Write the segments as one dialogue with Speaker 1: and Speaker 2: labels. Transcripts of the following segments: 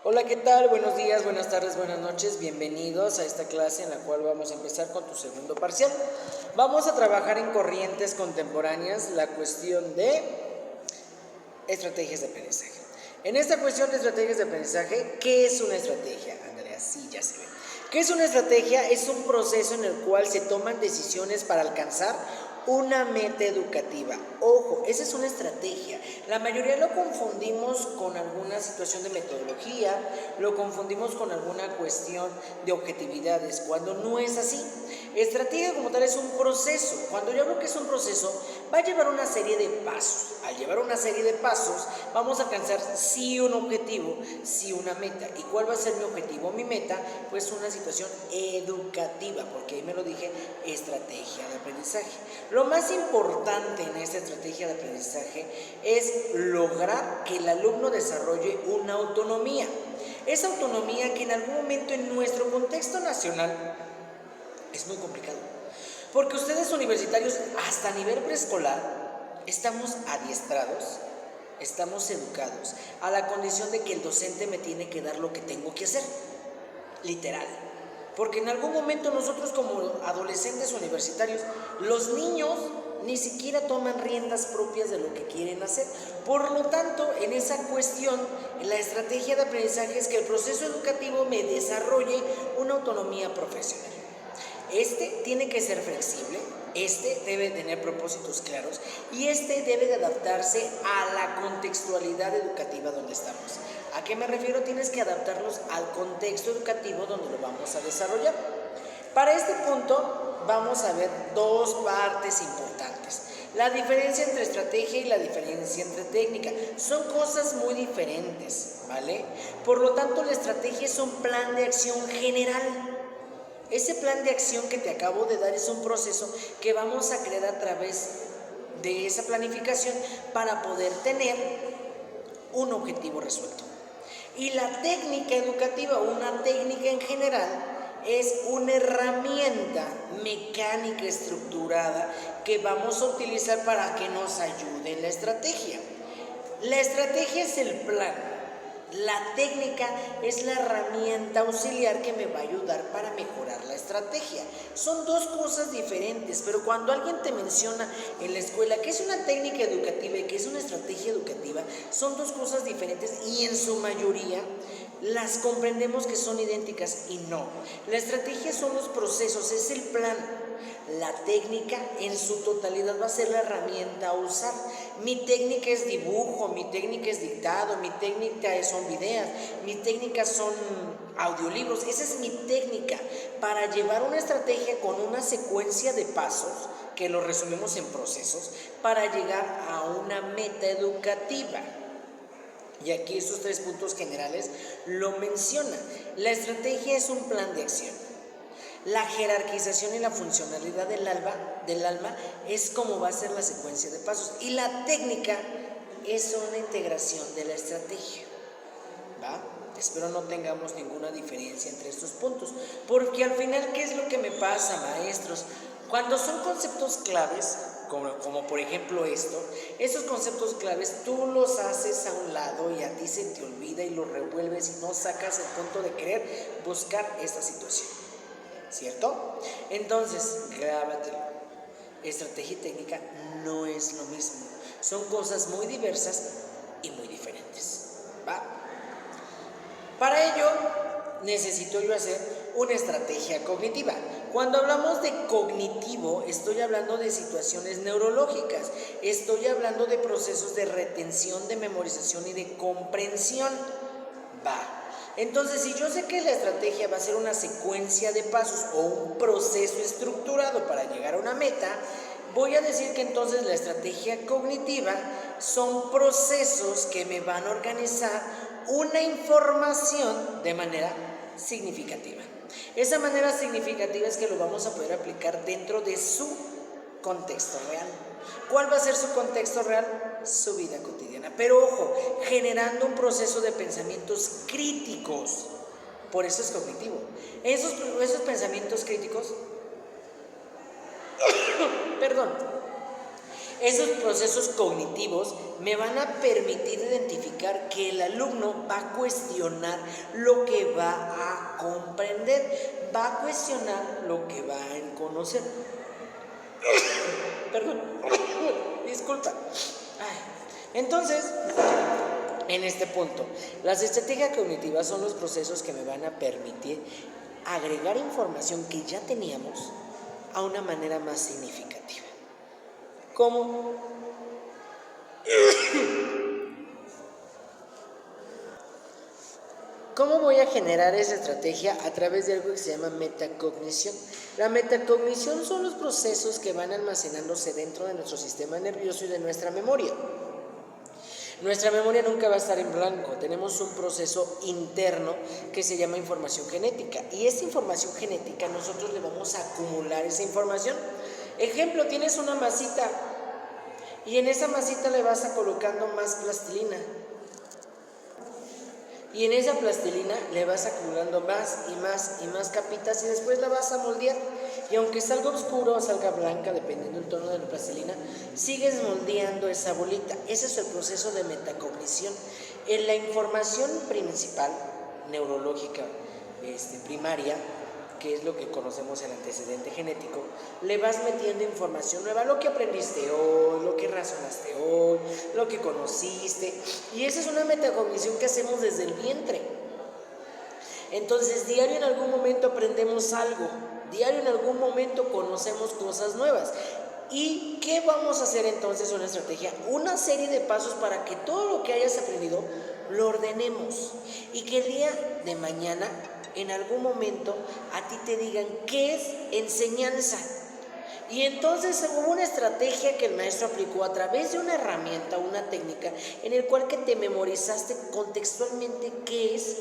Speaker 1: Hola, ¿qué tal? Buenos días, buenas tardes, buenas noches. Bienvenidos a esta clase en la cual vamos a empezar con tu segundo parcial. Vamos a trabajar en corrientes contemporáneas la cuestión de estrategias de aprendizaje. En esta cuestión de estrategias de aprendizaje, ¿qué es una estrategia? Andrea, sí, ya se ve. ¿Qué es una estrategia? Es un proceso en el cual se toman decisiones para alcanzar una meta educativa. Ojo, esa es una estrategia. La mayoría lo confundimos con alguna situación de metodología, lo confundimos con alguna cuestión de objetividades, cuando no es así. Estrategia como tal es un proceso. Cuando yo hablo que es un proceso, va a llevar una serie de pasos. Al llevar una serie de pasos, vamos a alcanzar sí un objetivo, sí una meta. ¿Y cuál va a ser mi objetivo o mi meta? Pues una situación educativa, porque ahí me lo dije, estrategia de aprendizaje. Lo más importante en esta estrategia de aprendizaje es lograr que el alumno desarrolle una autonomía. Esa autonomía que en algún momento en nuestro contexto nacional es muy complicado. Porque ustedes universitarios, hasta a nivel preescolar, estamos adiestrados, estamos educados a la condición de que el docente me tiene que dar lo que tengo que hacer. Literal. Porque en algún momento nosotros como adolescentes universitarios, los niños ni siquiera toman riendas propias de lo que quieren hacer. Por lo tanto, en esa cuestión, la estrategia de aprendizaje es que el proceso educativo me desarrolle una autonomía profesional. Este tiene que ser flexible, este debe tener propósitos claros y este debe de adaptarse a la contextualidad educativa donde estamos. ¿A qué me refiero? Tienes que adaptarlos al contexto educativo donde lo vamos a desarrollar. Para este punto vamos a ver dos partes importantes. La diferencia entre estrategia y la diferencia entre técnica. Son cosas muy diferentes, ¿vale? Por lo tanto, la estrategia es un plan de acción general. Ese plan de acción que te acabo de dar es un proceso que vamos a crear a través de esa planificación para poder tener un objetivo resuelto. Y la técnica educativa, una técnica en general, es una herramienta mecánica estructurada que vamos a utilizar para que nos ayude en la estrategia. La estrategia es el plan. La técnica es la herramienta auxiliar que me va a ayudar para mejorar la estrategia. Son dos cosas diferentes, pero cuando alguien te menciona en la escuela que es una técnica educativa y que es una estrategia educativa, son dos cosas diferentes y en su mayoría las comprendemos que son idénticas y no. La estrategia son los procesos, es el plan. La técnica en su totalidad va a ser la herramienta a usar. Mi técnica es dibujo, mi técnica es dictado, mi técnica son videos, mi técnica son audiolibros. Esa es mi técnica para llevar una estrategia con una secuencia de pasos que lo resumimos en procesos para llegar a una meta educativa. Y aquí estos tres puntos generales lo mencionan. La estrategia es un plan de acción. La jerarquización y la funcionalidad del alma es como va a ser la secuencia de pasos. Y la técnica es una integración de la estrategia. ¿Va? Espero no tengamos ninguna diferencia entre estos puntos. Porque al final, ¿qué es lo que me pasa, maestros? Cuando son conceptos claves, como por ejemplo esos conceptos claves tú los haces a un lado y a ti se te olvida y los revuelves y no sacas el punto de querer buscar esta situación. ¿Cierto? Entonces, grábatelo. Estrategia y técnica no es lo mismo. Son cosas muy diversas y muy diferentes. ¿Va? Para ello, necesito yo hacer una estrategia cognitiva. Cuando hablamos de cognitivo, estoy hablando de situaciones neurológicas. Estoy hablando de procesos de retención, de memorización y de comprensión. Va. Entonces, si yo sé que la estrategia va a ser una secuencia de pasos o un proceso estructurado para llegar a una meta, voy a decir que entonces la estrategia cognitiva son procesos que me van a organizar una información de manera significativa. Esa manera significativa es que lo vamos a poder aplicar dentro de su contexto real. ¿Cuál va a ser su contexto real? Su vida cotidiana. Pero ojo, generando un proceso de pensamientos críticos. Por eso es cognitivo. Esos pensamientos críticos, Esos procesos cognitivos me van a permitir identificar que el alumno va a cuestionar lo que va a comprender, va a cuestionar lo que va a conocer. Perdón, disculpa. Entonces, en este punto, las estrategias cognitivas son los procesos que me van a permitir agregar información que ya teníamos a una manera más significativa. ¿Cómo? ¿Cómo voy a generar esa estrategia? A través de algo que se llama metacognición. La metacognición son los procesos que van almacenándose dentro de nuestro sistema nervioso y de nuestra memoria. Nuestra memoria nunca va a estar en blanco, tenemos un proceso interno que se llama información genética, y esa información genética nosotros le vamos a acumular esa información. Ejemplo, tienes una masita y en esa masita le vas a colocando más plastilina, y en esa plastilina le vas acumulando más y más y más capitas, y después la vas a moldear, y aunque salga oscuro o salga blanca, dependiendo del tono de la plastilina, sigues moldeando esa bolita. Ese es el proceso de metacognición. En la información principal, neurológica, primaria, que es lo que conocemos el antecedente genético, le vas metiendo información nueva, lo que aprendiste hoy, lo que razonaste hoy, lo que conociste, y esa es una metacognición que hacemos desde el vientre. Entonces, diario en algún momento aprendemos algo, diario en algún momento conocemos cosas nuevas. ¿Y qué vamos a hacer entonces? Una estrategia, una serie de pasos para que todo lo que hayas aprendido lo ordenemos, y que el día de mañana en algún momento a ti te digan qué es enseñanza. Y entonces hubo una estrategia que el maestro aplicó a través de una herramienta, una técnica, en el cual que te memorizaste contextualmente qué es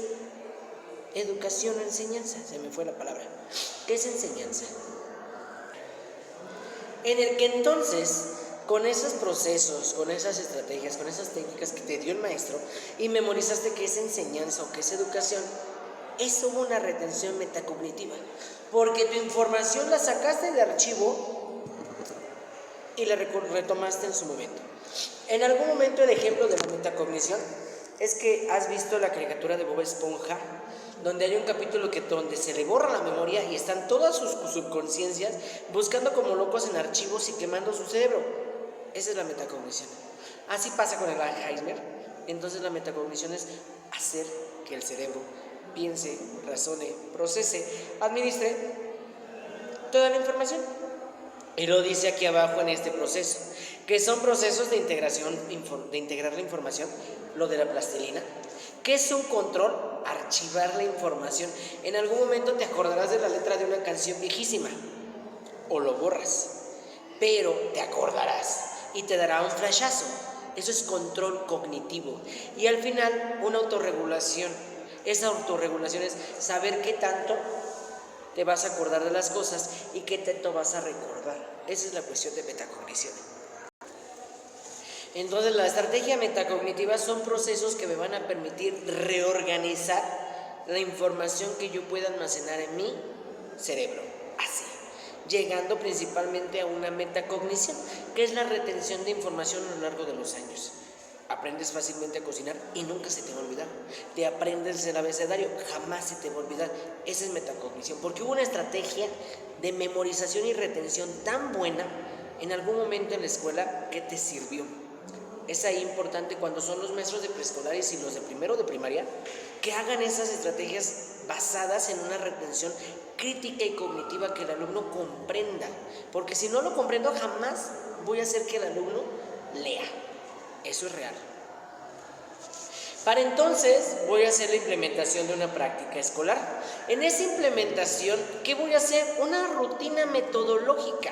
Speaker 1: educación o enseñanza. Se me fue la palabra. ¿Qué es enseñanza? En el que entonces, con esos procesos, con esas estrategias, con esas técnicas que te dio el maestro, y memorizaste qué es enseñanza o qué es educación, eso hubo una retención metacognitiva, porque tu información la sacaste del archivo y la retomaste en su momento. En algún momento, el ejemplo de la metacognición es que has visto la caricatura de Bob Esponja, donde hay un capítulo donde se le borra la memoria y están todas sus subconsciencias buscando como locos en archivos y quemando su cerebro. Esa es la metacognición. Así pasa con el Alzheimer. Entonces la metacognición es hacer que el cerebro piense, razone, procese, administre toda la información. Y lo dice aquí abajo en este proceso, que son procesos de integración, de integrar la información, lo de la plastilina, que es un control, archivar la información. En algún momento te acordarás de la letra de una canción viejísima, o lo borras, pero te acordarás y te dará un flashazo. Eso es control cognitivo. Y al final, una autorregulación. Esa autorregulación es saber qué tanto te vas a acordar de las cosas y qué tanto vas a recordar. Esa es la cuestión de metacognición. Entonces, la estrategia metacognitiva son procesos que me van a permitir reorganizar la información que yo pueda almacenar en mi cerebro. Así, llegando principalmente a una metacognición, que es la retención de información a lo largo de los años. Aprendes fácilmente a cocinar y nunca se te va a olvidar. Te aprendes el abecedario, jamás se te va a olvidar. Esa es metacognición, porque hubo una estrategia de memorización y retención tan buena en algún momento en la escuela que te sirvió. Es ahí importante cuando son los maestros de preescolares y los de primero de primaria que hagan esas estrategias basadas en una retención crítica y cognitiva, que el alumno comprenda, porque si no lo comprendo jamás voy a hacer que el alumno lea. Eso es real. Para entonces voy a hacer la implementación de una práctica escolar. En esa implementación, ¿qué voy a hacer? Una rutina metodológica.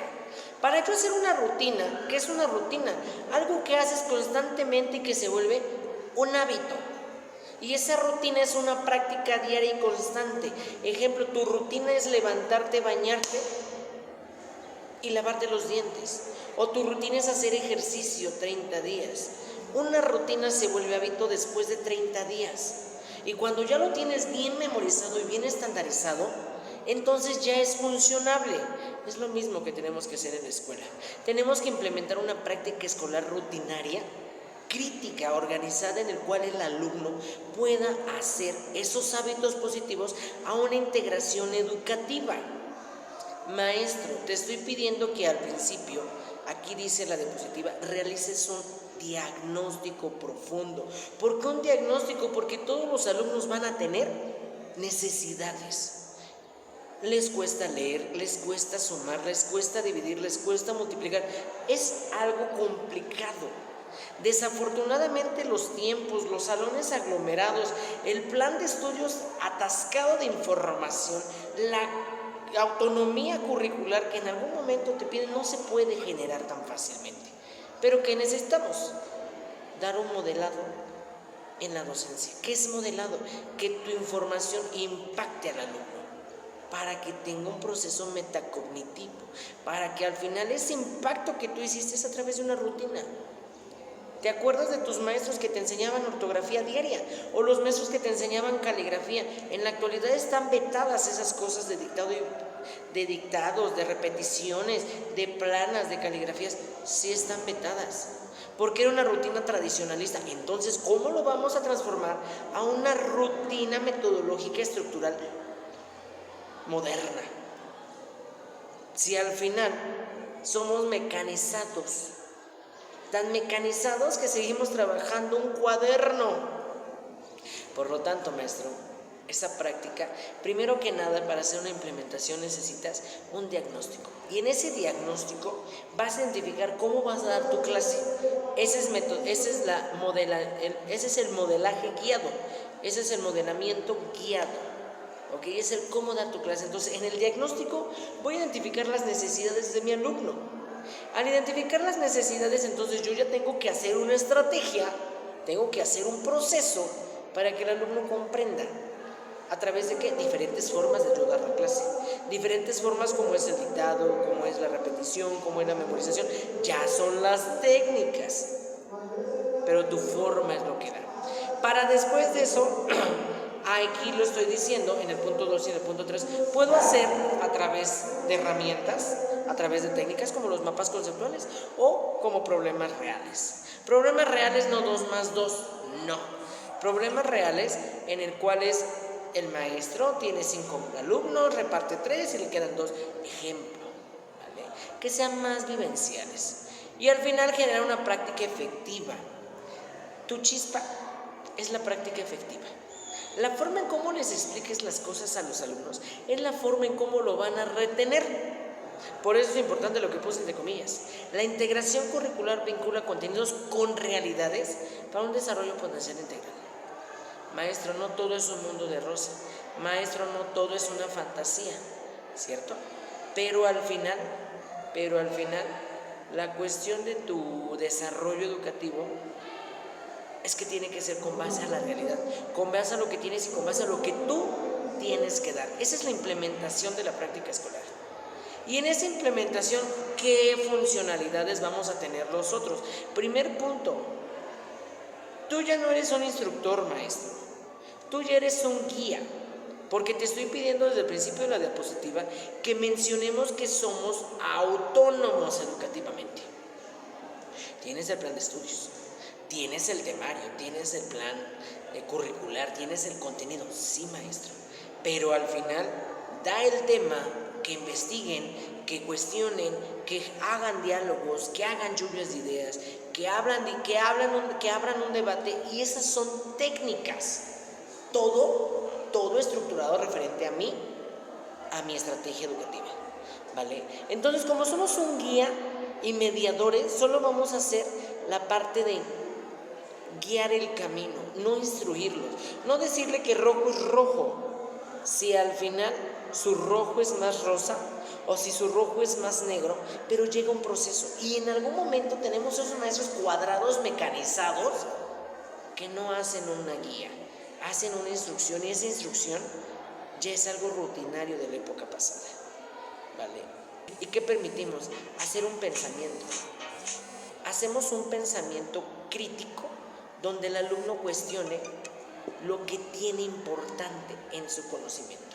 Speaker 1: Para yo hacer una rutina, ¿qué es una rutina? Algo que haces constantemente y que se vuelve un hábito. Y esa rutina es una práctica diaria y constante. Ejemplo, tu rutina es levantarte, bañarte y lavarte los dientes. O tu rutina es hacer ejercicio 30 días. Una rutina se vuelve hábito después de 30 días. Y cuando ya lo tienes bien memorizado y bien estandarizado, entonces ya es funcionable. Es lo mismo que tenemos que hacer en la escuela. Tenemos que implementar una práctica escolar rutinaria, crítica, organizada, en el cual el alumno pueda hacer esos hábitos positivos a una integración educativa. Maestro, te estoy pidiendo que al principio, aquí dice la diapositiva, realices un diagnóstico profundo. ¿Por qué un diagnóstico? Porque todos los alumnos van a tener necesidades. Les cuesta leer, les cuesta sumar, les cuesta dividir, les cuesta multiplicar. Es algo complicado. Desafortunadamente los tiempos, los salones aglomerados, el plan de estudios atascado de información, la autonomía curricular que en algún momento te piden, no se puede generar tan fácilmente. Pero ¿qué necesitamos? Dar un modelado en la docencia. ¿Qué es modelado? Que tu información impacte al alumno, para que tenga un proceso metacognitivo, para que al final ese impacto que tú hiciste es a través de una rutina. ¿Te acuerdas de tus maestros que te enseñaban ortografía diaria? O los maestros que te enseñaban caligrafía. En la actualidad están vetadas esas cosas de dictados, de repeticiones, de planas, de caligrafías. Sí están vetadas, porque era una rutina tradicionalista. Entonces, ¿cómo lo vamos a transformar a una rutina metodológica estructural moderna? Si al final somos mecanizados, tan mecanizados que seguimos trabajando un cuaderno. Por lo tanto, maestro, esa práctica, primero que nada, para hacer una implementación necesitas un diagnóstico, y en ese diagnóstico vas a identificar cómo vas a dar tu clase. Ese es el modelaje guiado, ese es el modelamiento guiado. ¿Ok? Es el cómo dar tu clase. Entonces, en el diagnóstico voy a identificar las necesidades de mi alumno. Al identificar las necesidades, entonces yo ya tengo que hacer una estrategia, tengo que hacer un proceso para que el alumno comprenda. ¿A través de qué? Diferentes formas de ayudar la clase. Diferentes formas, como es el dictado, como es la repetición, como es la memorización. Ya son las técnicas, pero tu forma es lo que da. Para después de eso, aquí lo estoy diciendo en el punto 2 y en el punto 3, puedo hacer a través de herramientas, a través de técnicas como los mapas conceptuales o como problemas reales. Problemas reales no 2 más 2, no. Problemas reales en el cuales el maestro tiene 5 alumnos, reparte 3 y le quedan 2. Ejemplo, ¿vale? Que sean más vivenciales. Y al final generar una práctica efectiva. Tu chispa es la práctica efectiva. La forma en cómo les expliques las cosas a los alumnos es la forma en cómo lo van a retener. Por eso es importante lo que puse entre comillas. La integración curricular vincula contenidos con realidades para un desarrollo potencial integral. Maestro, no todo es un mundo de rosa. Maestro, no todo es una fantasía, ¿cierto? Pero al final, la cuestión de tu desarrollo educativo es que tiene que ser con base a la realidad, con base a lo que tienes y con base a lo que tú tienes que dar. Esa es la implementación de la práctica escolar. Y en esa implementación, ¿qué funcionalidades vamos a tener nosotros? Primer punto, tú ya no eres un instructor, maestro, tú ya eres un guía, porque te estoy pidiendo desde el principio de la diapositiva que mencionemos que somos autónomos educativamente. Tienes el plan de estudios, tienes el temario, tienes el plan curricular, tienes el contenido, sí, maestro, pero al final da el tema, que investiguen, que cuestionen, que hagan diálogos, que hagan lluvias de ideas, que abran un debate, y esas son técnicas. Todo estructurado referente a mi estrategia educativa, ¿vale? Entonces, como somos un guía y mediadores, solo vamos a hacer la parte de guiar el camino, no instruirlos, no decirle que rojo es rojo, si al final su rojo es más rosa o si su rojo es más negro, pero llega un proceso y en algún momento tenemos esos maestros cuadrados mecanizados que no hacen una guía, hacen una instrucción, y esa instrucción ya es algo rutinario de la época pasada, ¿vale? ¿Y qué permitimos? Hacer un pensamiento. Hacemos un pensamiento crítico donde el alumno cuestione lo que tiene importante en su conocimiento.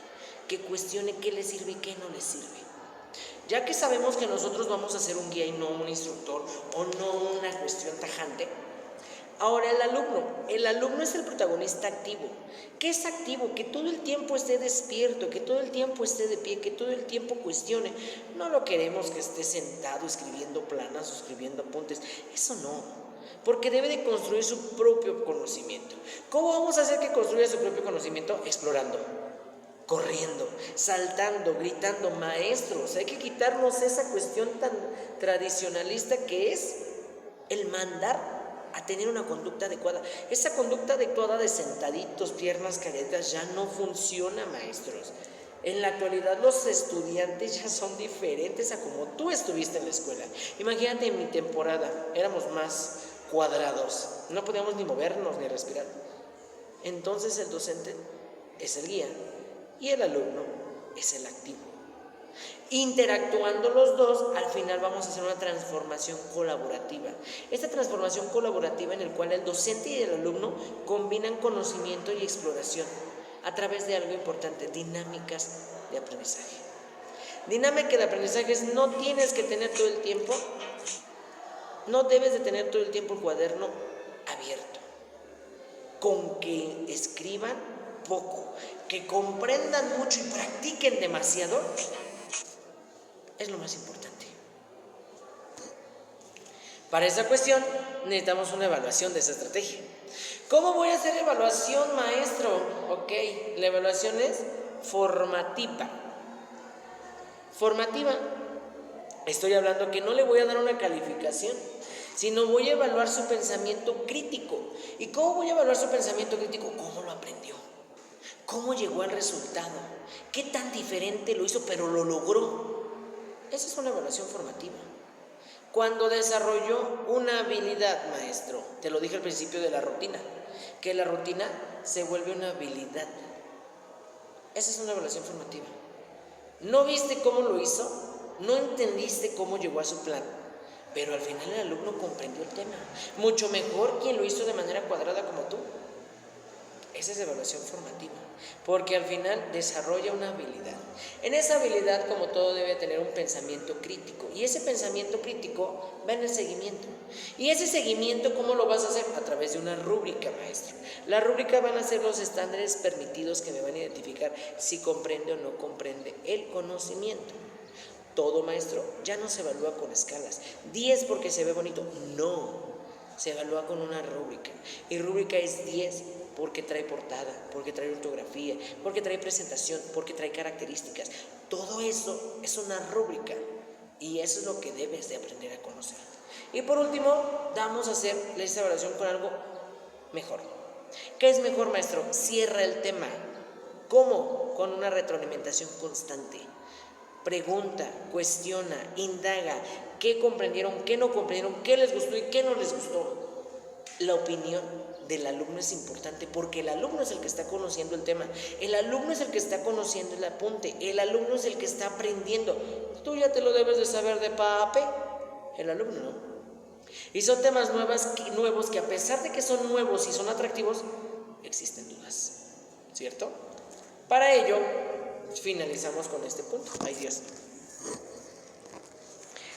Speaker 1: que cuestione qué le sirve y qué no le sirve. Ya que sabemos que nosotros vamos a ser un guía y no un instructor o no una cuestión tajante, ahora el alumno es el protagonista activo. ¿Qué es activo? Que todo el tiempo esté despierto, que todo el tiempo esté de pie, que todo el tiempo cuestione. No lo queremos que esté sentado escribiendo planas o escribiendo apuntes, eso no, porque debe de construir su propio conocimiento. ¿Cómo vamos a hacer que construya su propio conocimiento? Explorando, corriendo, saltando, gritando. Maestros, hay que quitarnos esa cuestión tan tradicionalista que es el mandar a tener una conducta adecuada. Esa conducta adecuada de sentaditos, piernas caretas, ya no funciona, maestros. En la actualidad los estudiantes ya son diferentes a como tú estuviste en la escuela. Imagínate, en mi temporada éramos más cuadrados, no podíamos ni movernos ni respirar. Entonces el docente es el guía y el alumno es el activo. Interactuando los dos, al final vamos a hacer una transformación colaborativa. Esta transformación colaborativa en la cual el docente y el alumno combinan conocimiento y exploración a través de algo importante, dinámicas de aprendizaje. Dinámica de aprendizaje es: no tienes que tener todo el tiempo, no debes de tener todo el tiempo el cuaderno abierto. Con que escriban poco, que comprendan mucho y practiquen demasiado, es lo más importante. Para esa cuestión necesitamos una evaluación de esa estrategia. ¿Cómo voy a hacer evaluación, maestro? Ok, la evaluación es formativa. Formativa, estoy hablando que no le voy a dar una calificación, sino voy a evaluar su pensamiento crítico. ¿Y cómo voy a evaluar su pensamiento crítico? ¿Cómo lo aprendió? ¿Cómo llegó al resultado? ¿Qué tan diferente lo hizo pero lo logró? Esa es una evaluación formativa. Cuando desarrolló una habilidad, maestro, te lo dije al principio de la rutina, que la rutina se vuelve una habilidad. Esa es una evaluación formativa. ¿No viste cómo lo hizo? ¿No entendiste cómo llegó a su plan? Pero al final el alumno comprendió el tema. Mucho mejor quien lo hizo de manera cuadrada como tú. Esa es evaluación formativa, porque al final desarrolla una habilidad. En esa habilidad, como todo, debe tener un pensamiento crítico, y ese pensamiento crítico va en el seguimiento. Y ese seguimiento, ¿cómo lo vas a hacer? A través de una rúbrica, maestro. La rúbrica van a ser los estándares permitidos que me van a identificar si comprende o no comprende el conocimiento. Todo, maestro, ya no se evalúa con escalas. 10 porque se ve bonito, no. Se evalúa con una rúbrica, y rúbrica es 10 porque trae portada, porque trae ortografía, porque trae presentación, porque trae características. Todo eso es una rúbrica, y eso es lo que debes de aprender a conocer. Y por último, vamos a hacer esta evaluación con algo mejor. ¿Qué es mejor, maestro? Cierra el tema. ¿Cómo? Con una retroalimentación constante. Pregunta, cuestiona, indaga, qué comprendieron, qué no comprendieron, qué les gustó y qué no les gustó. La opinión del alumno es importante, porque el alumno es el que está conociendo el tema, el alumno es el que está conociendo el apunte, el alumno es el que está aprendiendo. Tú ya te lo debes de saber de pa a pe, el alumno no. Y son temas nuevos que, a pesar de que son nuevos y son atractivos, existen dudas, ¿cierto? Para ello, finalizamos con este punto. Ay, Dios.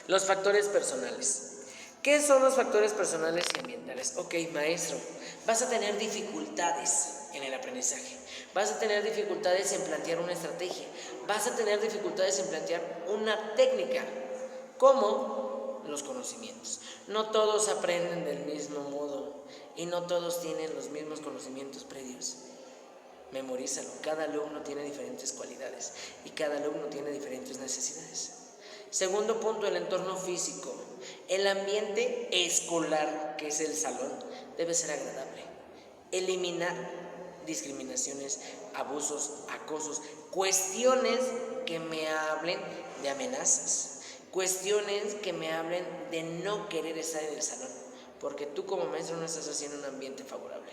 Speaker 1: Los factores personales. ¿Qué son los factores personales y ambientales? Ok, maestro, vas a tener dificultades en el aprendizaje, vas a tener dificultades en plantear una estrategia, vas a tener dificultades en plantear una técnica, como los conocimientos. No todos aprenden del mismo modo y no todos tienen los mismos conocimientos previos. Memorízalo, cada alumno tiene diferentes cualidades y cada alumno tiene diferentes necesidades. Segundo punto, el entorno físico. El ambiente escolar, que es el salón, debe ser agradable. Eliminar discriminaciones, abusos, acosos, cuestiones que me hablen de amenazas, cuestiones que me hablen de no querer estar en el salón, porque tú como maestro no estás haciendo un ambiente favorable.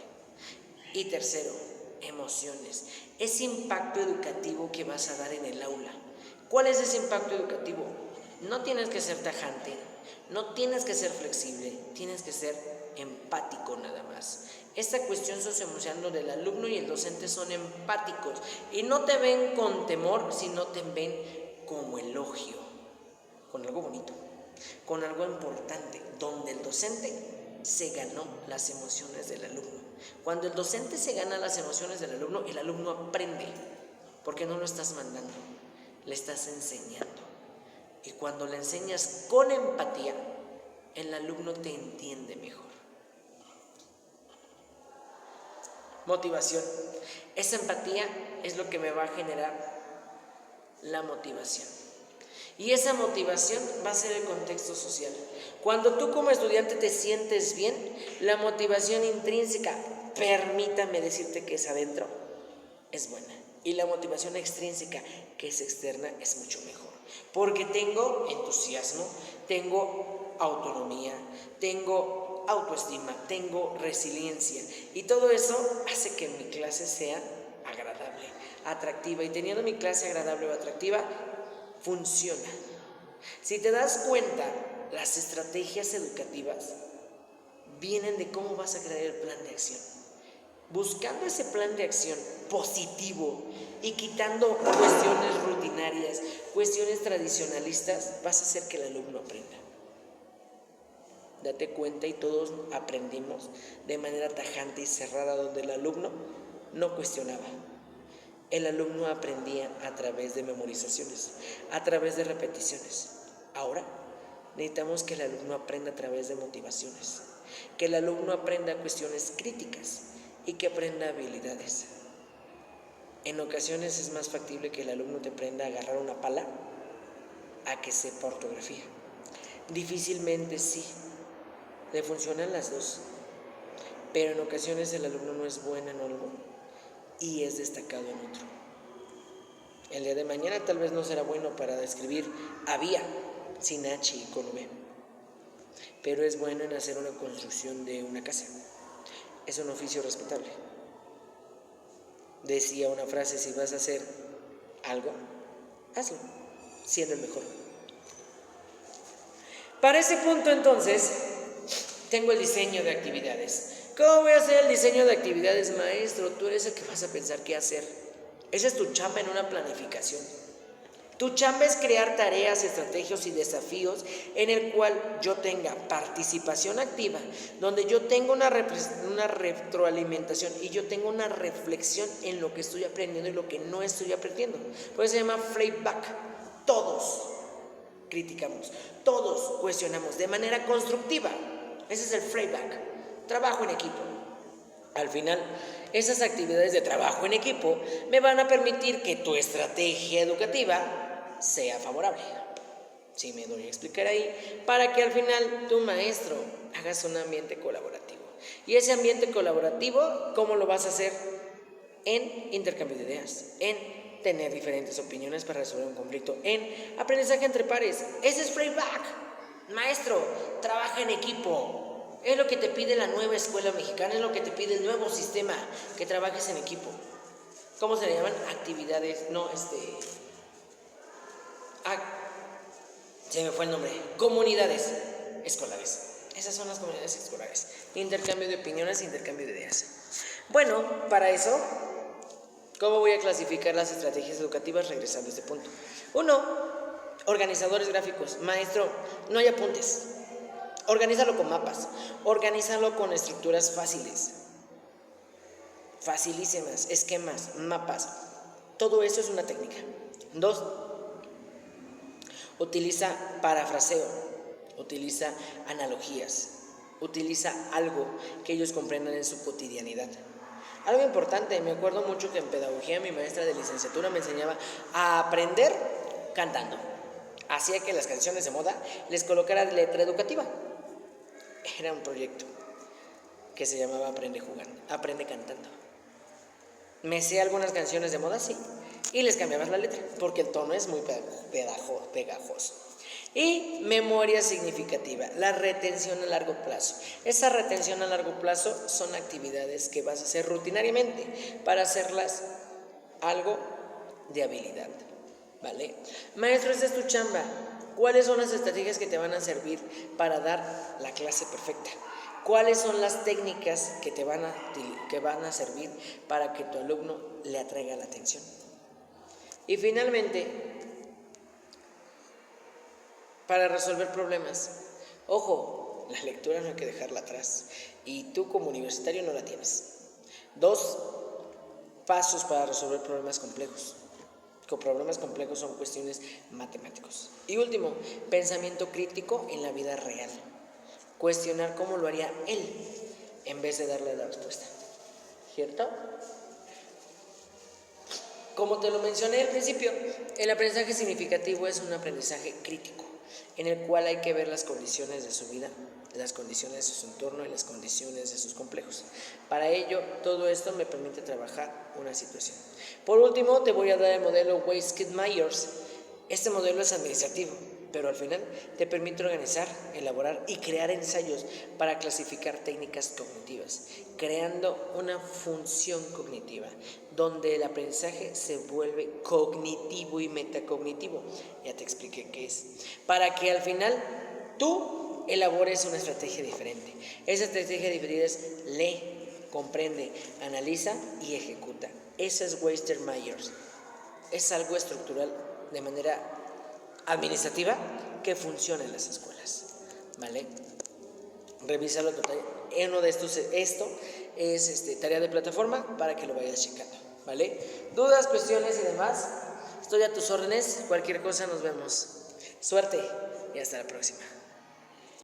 Speaker 1: Y tercero, emociones, ese impacto educativo que vas a dar en el aula. ¿Cuál es ese impacto educativo? No tienes que ser tajante, no tienes que ser flexible, tienes que ser empático nada más. Esta cuestión socioemocional del alumno y el docente son empáticos y no te ven con temor, sino te ven como elogio, con algo bonito, con algo importante, donde el docente se ganó las emociones del alumno. Cuando el docente se gana las emociones del alumno, el alumno aprende, porque no lo estás mandando, le estás enseñando. Y cuando le enseñas con empatía, el alumno te entiende mejor. Motivación. Esa empatía es lo que me va a generar la motivación. Y esa motivación va a ser el contexto social. Cuando tú como estudiante te sientes bien, la motivación intrínseca, permítame decirte que es adentro, es buena. Y la motivación extrínseca, que es externa, es mucho mejor. Porque tengo entusiasmo, tengo autonomía, tengo autoestima, tengo resiliencia. Y todo eso hace que mi clase sea agradable, atractiva. Y teniendo mi clase agradable o atractiva, funciona. Si te das cuenta, las estrategias educativas vienen de cómo vas a crear el plan de acción. Buscando ese plan de acción positivo y quitando cuestiones rutinarias, cuestiones tradicionalistas, vas a hacer que el alumno aprenda. Date cuenta, y todos aprendimos de manera tajante y cerrada, donde el alumno no cuestionaba. El alumno aprendía a través de memorizaciones, a través de repeticiones. Ahora necesitamos que el alumno aprenda a través de motivaciones, que el alumno aprenda cuestiones críticas y que aprenda habilidades. En ocasiones es más factible que el alumno te aprenda a agarrar una pala a que sepa ortografía. Difícilmente sí, le funcionan las dos, pero en ocasiones el alumno no es bueno en algo y es destacado en otro. El día de mañana tal vez no será bueno para escribir había sin H y con V, pero es bueno en hacer una construcción de una casa. Es un oficio respetable. Decía una frase: si vas a hacer algo, hazlo, siendo el mejor. Para ese punto, entonces, tengo el diseño de actividades. ¿Cómo voy a hacer el diseño de actividades, maestro? Tú eres el que vas a pensar qué hacer. Esa es tu chamba en una planificación. Tu chamba es crear tareas, estrategias y desafíos en el cual yo tenga participación activa, donde yo tenga una retroalimentación y yo tengo una reflexión en lo que estoy aprendiendo y lo que no estoy aprendiendo. Por eso se llama feedback. Todos criticamos, todos cuestionamos de manera constructiva. Ese es el feedback. Trabajo en equipo. Al final, esas actividades de trabajo en equipo me van a permitir que tu estrategia educativa sea favorable. Sí, me doy a explicar ahí, para que al final tu maestro hagas un ambiente colaborativo. Y ese ambiente colaborativo, ¿cómo lo vas a hacer? En intercambio de ideas, en tener diferentes opiniones para resolver un conflicto, en aprendizaje entre pares. Ese es feedback. Maestro, trabaja en equipo. Es lo que te pide la nueva escuela mexicana, es lo que te pide el nuevo sistema, que trabajes en equipo. ¿Cómo se le llaman? Actividades, se me fue el nombre. Comunidades escolares. Esas son las comunidades escolares. Intercambio de opiniones, intercambio de ideas. Bueno, para eso, ¿cómo voy a clasificar las estrategias educativas regresando a este punto? 1. Organizadores gráficos. Maestro, no hay apuntes. Organízalo con mapas, organízalo con estructuras fáciles, facilísimas, esquemas, mapas. Todo eso es una técnica. 2. Utiliza parafraseo, utiliza analogías, utiliza algo que ellos comprendan en su cotidianidad. Algo importante, me acuerdo mucho que en pedagogía mi maestra de licenciatura me enseñaba a aprender cantando. Hacía que las canciones de moda les colocara letra educativa. Era un proyecto que se llamaba Aprende Cantando. Me sé algunas canciones de moda, sí, y les cambiabas la letra, porque el tono es muy pegajoso. Y memoria significativa, la retención a largo plazo. Esa retención a largo plazo son actividades que vas a hacer rutinariamente para hacerlas algo de habilidad, ¿vale? Maestro, esta es tu chamba. ¿Cuáles son las estrategias que te van a servir para dar la clase perfecta? ¿Cuáles son las técnicas que van a servir para que tu alumno le atraiga la atención? Y finalmente, para resolver problemas, ojo, la lectura no hay que dejarla atrás y tú como universitario no la tienes. 2 pasos para resolver problemas complejos. Con problemas complejos son cuestiones matemáticos. Y último, pensamiento crítico en la vida real. Cuestionar cómo lo haría él en vez de darle la respuesta. ¿Cierto? Como te lo mencioné al principio, el aprendizaje significativo es un aprendizaje crítico, en el cual hay que ver las condiciones de su vida, las condiciones de su entorno y las condiciones de sus complejos. Para ello, todo esto me permite trabajar una situación. Por último, te voy a dar el modelo Weiss-Kid-Myers. Este modelo es administrativo, pero al final te permite organizar, elaborar y crear ensayos para clasificar técnicas cognitivas, creando una función cognitiva, donde el aprendizaje se vuelve cognitivo y metacognitivo. Ya te expliqué qué es. Para que al final tú elabores una estrategia diferente. Esa estrategia diferente es lee, comprende, analiza y ejecuta. Eso es Weiss-Myers. Es algo estructural de manera administrativa que funciona en las escuelas, ¿vale? Revísalo total. Uno de estos, esto es tarea de plataforma para que lo vayas checando, ¿vale? Dudas, cuestiones y demás, estoy a tus órdenes. Cualquier cosa nos vemos. Suerte y hasta la próxima.